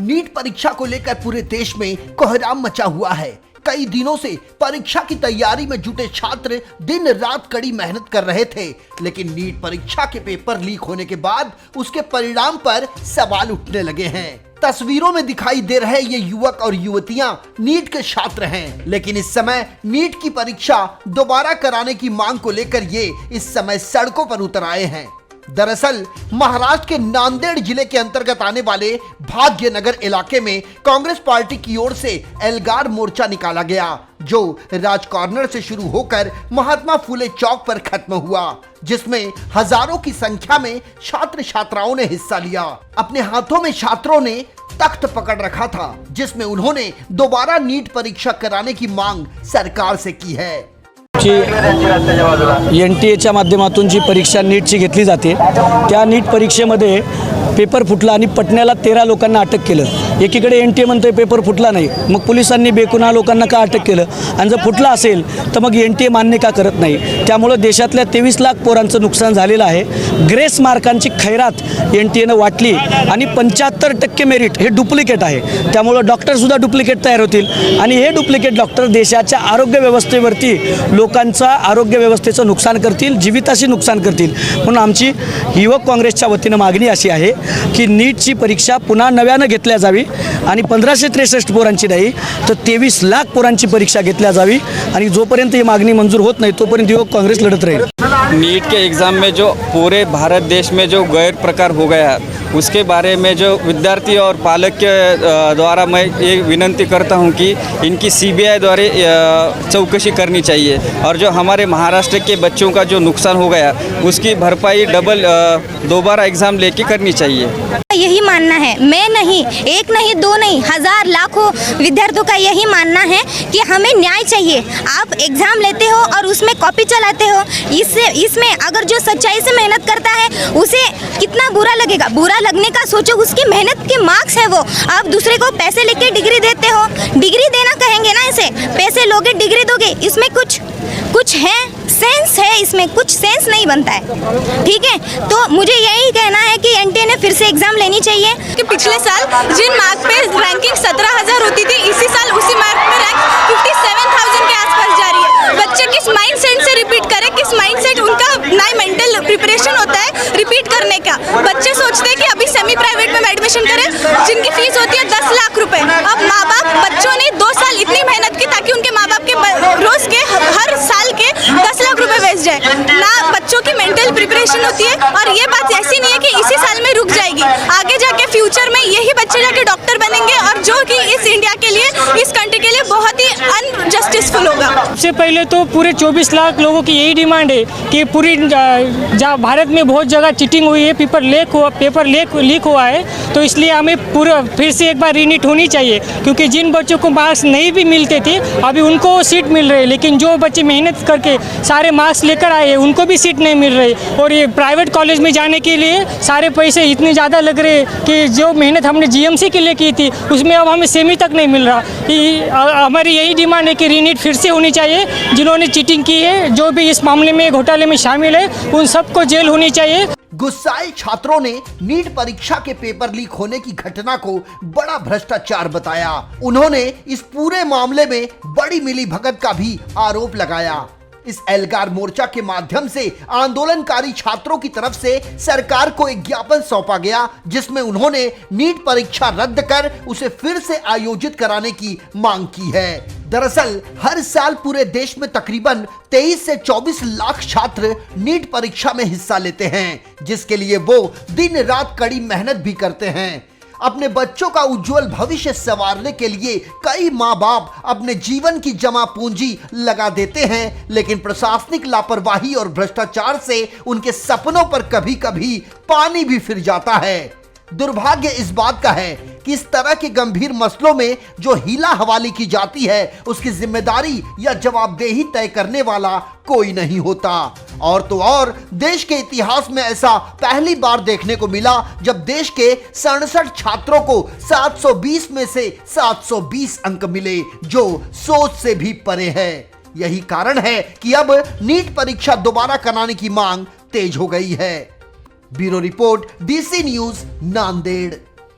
NEET परीक्षा को लेकर पूरे देश में कोहराम मचा हुआ है। कई दिनों से परीक्षा की तैयारी में जुटे छात्र दिन रात कड़ी मेहनत कर रहे थे, लेकिन नीट परीक्षा के पेपर लीक होने के बाद उसके परिणाम पर सवाल उठने लगे हैं। तस्वीरों में दिखाई दे रहे ये युवक और युवतियां नीट के छात्र हैं, लेकिन इस समय नीट की परीक्षा दोबारा कराने की मांग को लेकर ये इस समय सड़कों पर उतर आए हैं। दरअसल महाराष्ट्र के नांदेड़ जिले के अंतर्गत आने वाले भाग्यनगर इलाके में कांग्रेस पार्टी की ओर से एल्गार मोर्चा निकाला गया, जो राज कॉर्नर से शुरू होकर महात्मा फुले चौक पर खत्म हुआ, जिसमें हजारों की संख्या में छात्र छात्राओं ने हिस्सा लिया। अपने हाथों में छात्रों ने तख्त पकड़ रखा था, जिसमें उन्होंने दोबारा नीट परीक्षा कराने की मांग सरकार से की है। NTA माध्यमातून जी परीक्षा नीटची घेतली जाते, त्या नीट परीक्षेमध्ये पेपर फुटला आणि पटण्याला 13 लोकांना अटक केलं। एकीकडे NTA म्हणतोय पेपर फुटला नाही, मग पोलिसांनी बेगुन्हा लोकांना का अटक केलं? आणि जर फुटला असेल तर मग NTA मान्य का करत नाही? त्यामुळे देशातल्या 23 लाख पोरांचं नुकसान झालेलं आहे। ग्रेस मार्कांची खैरात NTA ने वाटली आणि 75% मेरिट हे डुप्लिकेट आहे। त्यामुळे डॉक्टर सुद्धा डुप्लिकेट तयार होतील आणि हे डुप्लिकेट डॉक्टर देशाच्या आरोग्य व्यवस्थेवरती लोकांचा आरोग्य व्यवस्थेचं नुकसान करतील, जीविताशी नुकसान करतील। म्हणून आमची युवक काँग्रेसच्या वतीने मागणी अशी आहे की नीटची परीक्षा पुन्हा नव्याने घेतल्या जावी आणि 1563 पोरांची नाही तर 23 लाख पोरांची परीक्षा घेतल्या जावी आणि जोपर्यंत ही मागणी मंजूर होत नाही तोपर्यंत युवक काँग्रेस लढत राहील। नीट के एग्ज़ाम में जो पूरे भारत देश में जो गैर प्रकार हो गया, उसके बारे में जो विद्यार्थी और पालक के द्वारा मैं ये विनंती करता हूं कि इनकी CBI द्वारा चौकसी करनी चाहिए और जो हमारे महाराष्ट्र के बच्चों का जो नुकसान हो गया उसकी भरपाई डबल दोबारा एग्ज़ाम लेके करनी चाहिए। यही मानना है, मैं नहीं, एक नहीं, दो नहीं, हजार लाखों विद्यार्थियों का यही मानना है कि हमें न्याय चाहिए। आप एग्जाम लेते हो और उसमें कॉपी चलाते हो, इसमें अगर जो सच्चाई से मेहनत करता है उसे कितना बुरा लगेगा। बुरा लगने का सोचो, उसकी मेहनत के मार्क्स है वो। आप दूसरे को पैसे लेके डिग्री देते हो, डिग्री देना कहेंगे ना, इसे पैसे लोगे डिग्री दोगे, इसमें कुछ है, सेंस है, इसमें कुछ सेंस नहीं बनता है। ठीक है, तो मुझे यही कहना है कि NTA ने फिर से एग्जाम लेनी चाहिए कि पिछले साल जिन मार्क पे रैंकिंग 17,000 होती थी, इसी साल उसी मार्क पे रैंक 57,000 के आसपास जा रही है। बच्चे किस माइंड सेट से रिपीट करें, किस माइंड सेट उनका ना मेंटल प्रिपरेशन होता है रिपीट करने का। बच्चे सोचते हैं कि अभी सेमी प्राइवेट में एडमिशन करें जिनकी फीस होती है 10 लाख रुपए। अब माँ बाप, बच्चों ने 2 साल इतनी मेहनत की ताकि उनके माँ बाप के रोज के हर साल के 10 लाख रुपए बेच जाए ना। बच्चों की मेंटल प्रिपरेशन होती है और ये बात ऐसी नहीं है कि इसी साल में रुक जाएगी। आगे जाके फ्यूचर में यही बच्चे जाके डॉक्टर बनेंगे और जो कि इस इंडिया के लिए, इस कंट्री के लिए बहुत ही अनजस्टिसफुल होगा। सबसे पहले तो पूरे 24 लाख लोगों की यही डिमांड है कि पूरी जहाँ भारत में बहुत जगह चीटिंग हुई है, पेपर लीक हुआ है, तो इसलिए हमें पूरा फिर से एक बार रीनीट होनी चाहिए। क्योंकि जिन बच्चों को मार्क्स नहीं भी मिलते थे अभी उनको सीट मिल रही है, लेकिन जो बच्चे मेहनत करके सारे मार्क्स लेकर आए हैं उनको भी सीट नहीं मिल रही। और ये प्राइवेट कॉलेज में जाने के लिए सारे पैसे इतने ज़्यादा लग रहे कि जो मेहनत हमने GMC के लिए की थी उसमें अब हमें सेमी तक नहीं मिल रहा। हमारी यही डिमांड है कि रीनीट फिर से होनी चाहिए। जिन्होंने चीटिंग की है, जो भी इस मामले में घोटाले में शामिल है, उन सबको जेल होनी चाहिए। गुस्साए छात्रों ने नीट परीक्षा के पेपर लीक होने की घटना को बड़ा भ्रष्टाचार बताया। उन्होंने इस पूरे मामले में बड़ी मिलीभगत का भी आरोप लगाया। इस एल्गार मोर्चा के माध्यम से आंदोलनकारी छात्रों की तरफ से सरकार को एक ज्ञापन सौंपा गया, जिसमें उन्होंने नीट परीक्षा रद्द कर उसे फिर से आयोजित कराने की मांग की है। दरअसल हर साल पूरे देश में तकरीबन 23 से 24 लाख छात्र नीट परीक्षा में हिस्सा लेते हैं, जिसके लिए वो दिन रात कड़ी मेहनत भी करते हैं। अपने बच्चों का उज्जवल भविष्य संवारने के लिए कई माँ बाप अपने जीवन की जमा पूंजी लगा देते हैं, लेकिन प्रशासनिक लापरवाही और भ्रष्टाचार से उनके सपनों पर कभी कभी पानी भी फिर जाता है। दुर्भाग्य इस बात का है कि इस तरह के गंभीर मसलों में जो हीला हवाली की जाती है उसकी जिम्मेदारी या जवाबदेही तय करने वाला कोई नहीं होता। और तो और देश के इतिहास में ऐसा पहली बार देखने को मिला जब देश के 67 छात्रों को 720 में से 720 अंक मिले, जो सोच से भी परे है। यही कारण है कि अब नीट परीक्षा दोबारा कराने की मांग तेज हो गई है। Bureau report, DC news, Nanded.